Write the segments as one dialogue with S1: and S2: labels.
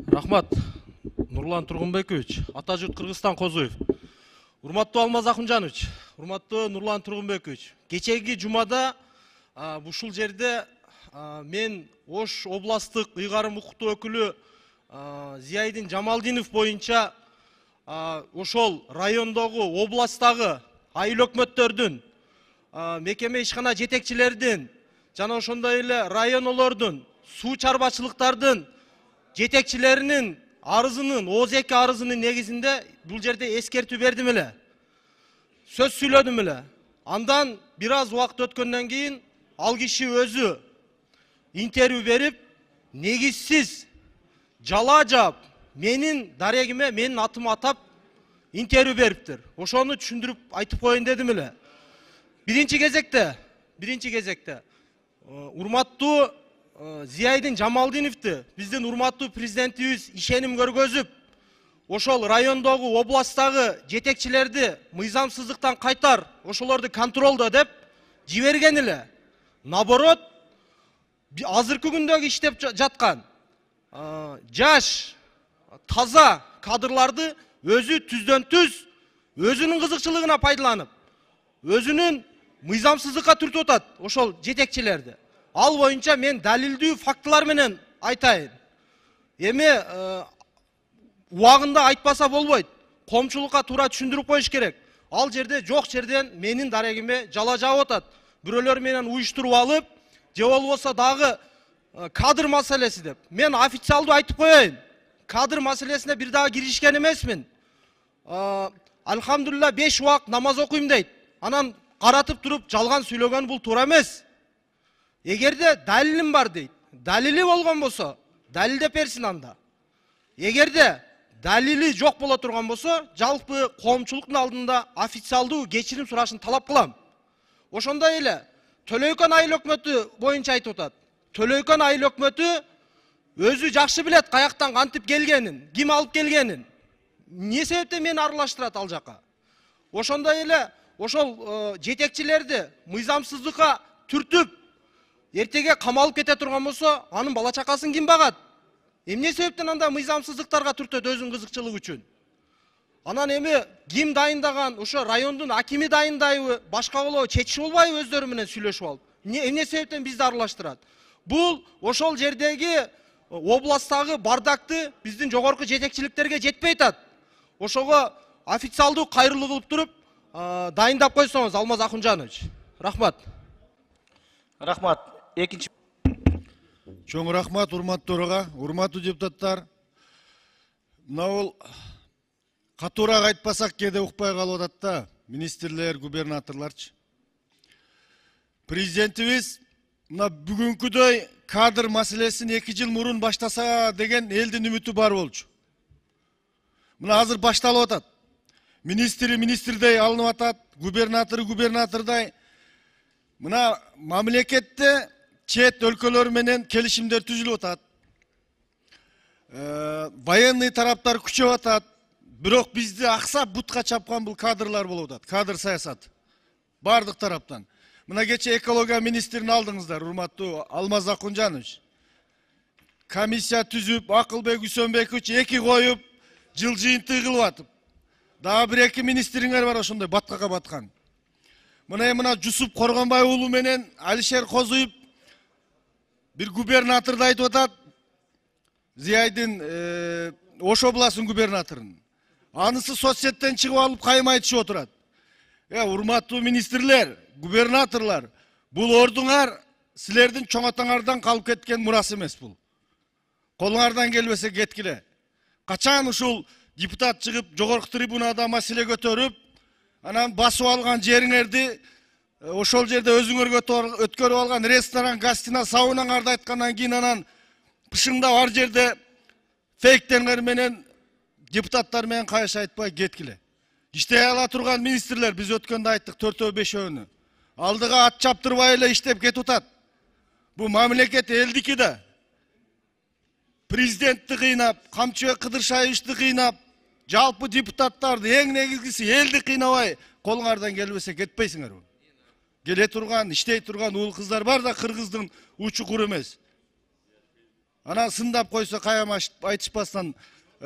S1: Рахмат, Нурлан Тургунбекович, Атажұрт Кыргызстан Козуев. Урматтуу Алмаз Акунжанович, урматтуу Нурлан Тургунбекович. Кечеги жумада ушул жерде мен Ош областык ыйгарым укуктуу өкүлү Зияйдин Жамалдинов боюнча ошол райондогу, областтагы айыл өкмөттөрдүн, мекеме ишкана жетекчилердин жана ошондой эле районолордун, суу чарбачылыктардын жетекчилеринин арызынын, ооз-2 арызынын негизинде бул жерде эскертүү бердим эле. Сөз сүйлөдүм эле. Андан бир аз убакыт өткөндөн кийин ал киши өзү интервью берип, негизсиз жала жаап, менин дарегиме, менин атыма атап интервью бериптир. Ошону түшүндүрүп айтып коеюн дедим эле. Биринчи кезекте урматтуу Зияйдин Жамалдиновду биздин урматтуу президентибиз ишеним көргөзүп, ошол райондогу, областтагы жетекчилерди мыйзамсыздыктан кайтар, ошолорду контролдо деп жиберген эле. Наоборот, азыркы күндөгү иштеп жаткан жаш, таза кадрларды өзү түздөн түз, өзүнүн кызыкчылыгына пайдаланып, өзүнүн мыйзамсыздыкка түртүп атат ошол жетекчилерди. Ал боюнча мен далилдүү фактылар менен айтайын. Эми убагында айтпаса болбойт. Коомчулукка туура түшүндүрүп коюш керек. Ал жерде жок жерден менин дарегиме жала жаап атат. Бирөөлөр менен уюштуруп алып, же болбосо дагы кадр маселеси деп. Мен официалдуу айтып коеюн. Кадр маселесине бир дагы киришкен эмесмин. Алхамдулилла 5 убак намаз окуйм дейт. Анан каратып туруп жалган сүйлөгөн бул туура эмес. Эгерде далилим бар дейт, далили болгон болсо, далилдеп берсин анда. Эгерде далили жок боло турган болсо, жалпы коомчулуктун алдында официалдуу кечирим сурашын талап кылам. Ошондой эле Төлөйкөн айыл өкмөтү боюнча айтып атат. Төлөйкөн айыл өкмөтү өзү жакшы билет каяктан кантип келгенин, ким алып келгенин. Эмне себептен мени аралаштырат ал жака? Ошондой эле ошол жетекчилерди мыйзамсыздыкка түртүп, эртеге камалып кете турган болсо, анын бала чакасын ким багат? Эмне себептен анда мыйзамсыздыктарга түртөт өзүнүн кызыкчылыгы үчүн? Анан эми ким дайындаган, ошо райондун акими дайындайбы, башка болобу, чечиши болбайбы өздөрү менен сүйлөшүп алып? Эмне себептен бизди аралаштырат? Бул ошол жердеги областтагы бардакты биздин жогорку жетекчиликтерге жетпей атат. Ошого официалдуу кайрылуу кылып туруп, дайындап койсоңуз, Алмаз Акунжанович. Рахмат.
S2: Рахмат. Экинчи.
S3: Чоң рахмат, урматтууга, урматтуу депутаттар. Мынау катуураак айтпасак кээде укпай калып атат да, министрлер, губернаторлорчу. Президентибиз мына бүгүнкүдөй кадр маселесин 2 жыл мурун баштаса деген элдин үмүтү бар болчу. Мына азыр башталып атат. Министрдей алынып атат, губернатордай. Мына мамлекетте чет өлкөлөр менен келишимдер түзүлүп атат. Военный тараптар күчөп атат. Бирок бизди аксап бутка чапкан бул кадрлар болуп атат. Кадр саясат. Бардык тараптан. Мына кече экология министрин алдыңыздар, урматтуу Алмаз Акунжанович. Комиссия түзүп, Акылбек Үсөнбекович 2 коюп, жыл жыйынтык кылып атып. Дагы 1-2 министриңер бар ошондой баткага баткан. Мына Жусуп Коргонбай уулу менен Алишер Козуев бир губернаторду айтып атат. Зияйдин Ош областынын губернаторун. Анысы соцсеттен чыгып алып кайым айтышып отурат. Урматтуу министрлер, губернаторлар, бул ордуңар силердин чоң атаңардан калып кеткен мурас эмес бул. Колуңардан келбесе кеткиле. Качан ушул депутат чыгып, жогорку трибунада маселе көтөрүп, анан басып алган жериңерди ошол жерде өзүңөргө өткөрүп алган ресторан, гостиница, саунаңарды айткандан кийин анан пышыңдап ар жерде фейктеңер менен депутаттар менен кайшы айтпай кеткиле. Иштей ала турган министрлер биз өткөндө айттык 4-5-өөнү. Алдыга ат чаптырбай эле иштеп кетип атат. Бу мамлекет элдики да. Президентти кыйнап, Камчыбек Кыдыршаевичти кыйнап, жалпы депутаттарды эң негизгиси элди кыйнабай, колуңардан келбесе кетпейсиңер. Келе турган, иштей турган уул кыздар бар да кыргыздын учу кур эмес. Ана сындап койсо каям айтышпастан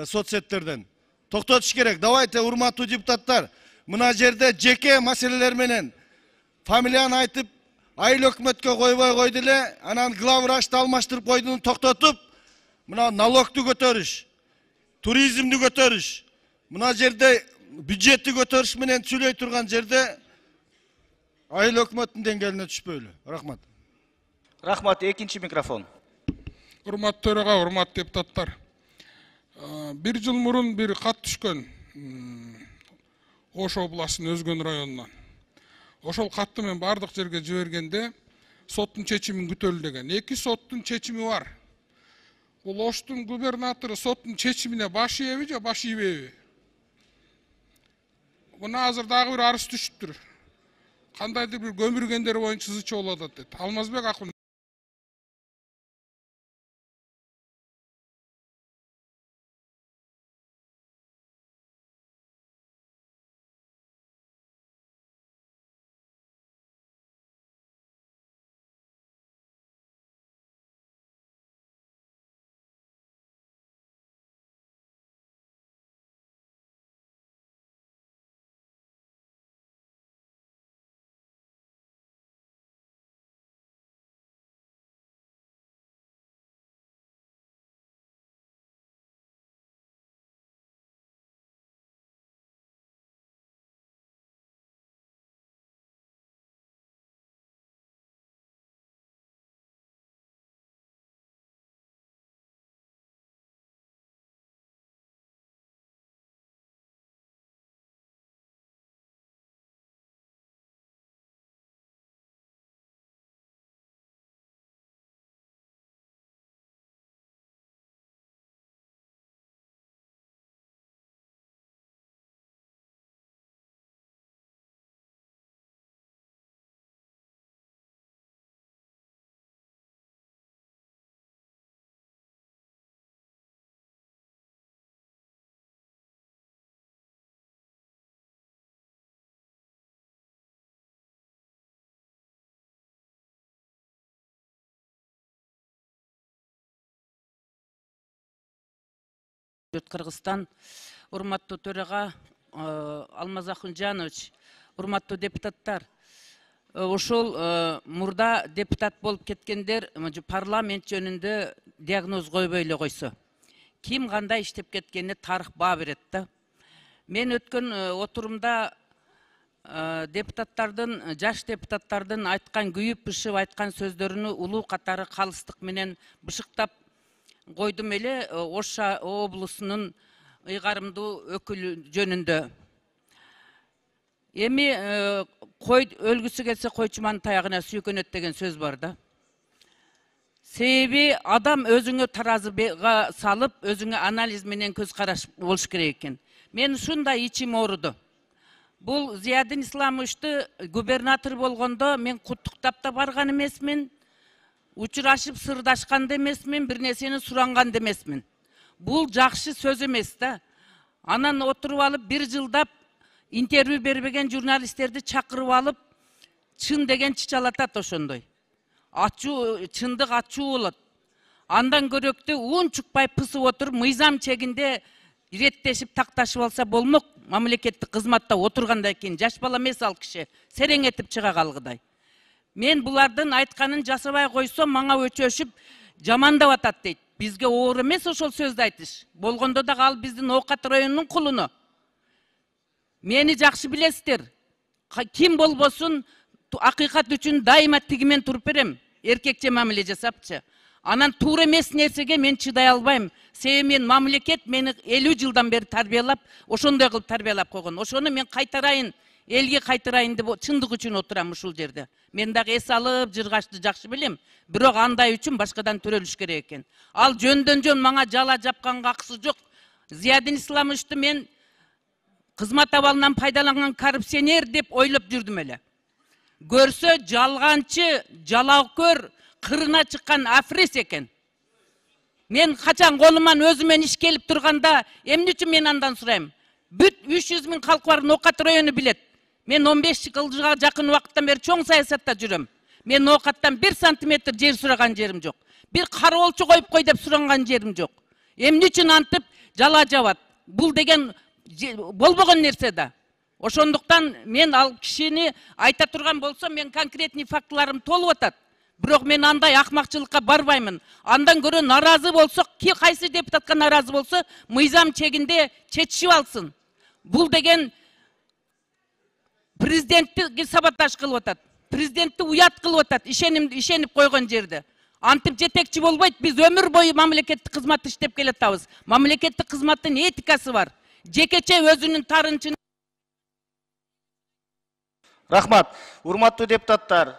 S3: соцсеттерден. Токтотуш керек. Давайте, урматтуу депутаттар, мына жерде жеке маселелер менен фамилияны айтып, айыл өкмөткө койбой койду эле, анан главврачты алмаштырып койдуну токтотуп, мына налогду көтөрүш, туризмди көтөрүш, мына жерде бюджетти көтөрүш менен сүйлөй турган жерде айыл өкмөттүн деңгээлине түшпөйлү. Рахмат.
S2: Рахмат, экинчи микрофон.
S4: Урматтуу төраға, урматтуу депутаттар. Bir жыл мурун bir кат түшкөн Ош областынын Өзгөн районунан. Ошол катты мен бардык жерге жибергенде соттун чечимин күтөлү деген. Эки соттун чечими бар. Бул Оштун губернатору соттун чечимине баш ийеби же баш ийбейби? Мына азыр дагы bir арыз түшүптүр. Кандайдыр bir көмүргендер боюнча ызычы болуп атат дейт. Алмазбек акын
S5: Кыргызстан, урматтуу төрага Алмаз Акынжанович, урматтуу депутаттар. Ошол мурда депутат болуп кеткендер парламент жөнүндө диагноз койбой эле койсо. Ким кандай иштеп кеткени тарых баа берет да. Мен өткөн отурумда депутаттардын, жаш депутаттардын айткан күйүп бышып айткан сөздөрүнү улуу катары калыстык менен бышыктап койдум эле Ош облусунун ыйгарымдуу өкүлү жөнүндө. Эми кой өлгүсү келсе койчуманын таягына сүйкөнөт деген сөз бар да. Себеби адам өзүңө таразыга салып, өзүңө анализ менен көз караш болуш керек экен. Мен ушундай ичим ооруду. Бул Зиядин Исламовичти губернатор болгондо мен куттуктап да барган эмесмин. Учурашып сырдашкан демесмин, бир нерсени суранган демесмин. Бул жакшы сөз эмес да. Анан отуруп алып бир жылдап интервью бербеген журналисттерди чакырып алып, чын деген чычалатат ошондой. Ачуу, чындык ачуу болот. Андан көрөктү уун чукпай пысып отуруп, мыйзам чегинде иреттешип такташып алса болмок. Мамлекеттик кызматта отургандан кийин жаш бала эмес ал киши, серең этип чыга калгыдай. Мен булардын айтканын жасабай койсом, мага өчөшүп жамандап атат дейт. Бизге оор эмес ошол сөздү айтыш. Болгондо да ал биздин Оокат районунун кулуну. Мени жакшы билесиздер. Ким болбосун акыйкат үчүн дайыма тигимен туруп берем. Эркекче мамиле жасапчы. Анан туура эмес нерсеге мен чыдай албайм. Себеби мен мамлекет мени 50 жылдан бери тарбиялап, ошондой кылып тарбиялап койгон. Ошону мен кайтарайын, элге кайтарайын деп чындык үчүн отурам ушул жерде. Мен дагы эс алып жыргашты жакшы билем. Бирок андай үчүн башкадан төрөлүш керек экен. Ал жөндөн жөн мага жала жапканга акысы жок. Зиядин Исламовичти мен кызмат абалынан пайдаланган коррупционер деп ойлоп жүрдүм эле. Көрсө жалганчы, жалаокөр, кырына чыккан афрес экен. Мен качан колуман өзүмөн иш келип турганда, эмне үчүн мен андан сурайм? Бүт 300 000 калкы бар Оокат району билет. Мен 15 жылга жакын убакыттан бери чоң саясатта жүрөм. Мен Оокаттан 1 сантиметр жер сураган жерим жок. бир кароолчу коюп кой деп суранган жерим жок. Эмне үчүн антип жала жабат? Бул деген болбогон нерсе да. Ошондуктан мен ал кишини айта турган болсом, мен конкретный фактыларым толуп атат. Бирок мен андай акмакчылыкка барбаймын. Андан көрө наразы болсок, кайсы депутатка наразы болсо, мыйзам чегинде чечишип алсын. Бул деген президентти саботаж кылып атат. Президентти уят кылып атат. Ишенип койгон жерде. Антип жетекчи болбойт. Биз өмүр бою мамлекеттик кызматты иштеп келатабыз. Мамлекеттик кызматтын этикасы бар. Жекече өзүнүн тарынчын.
S2: Рахмат. Урматтуу депутаттар,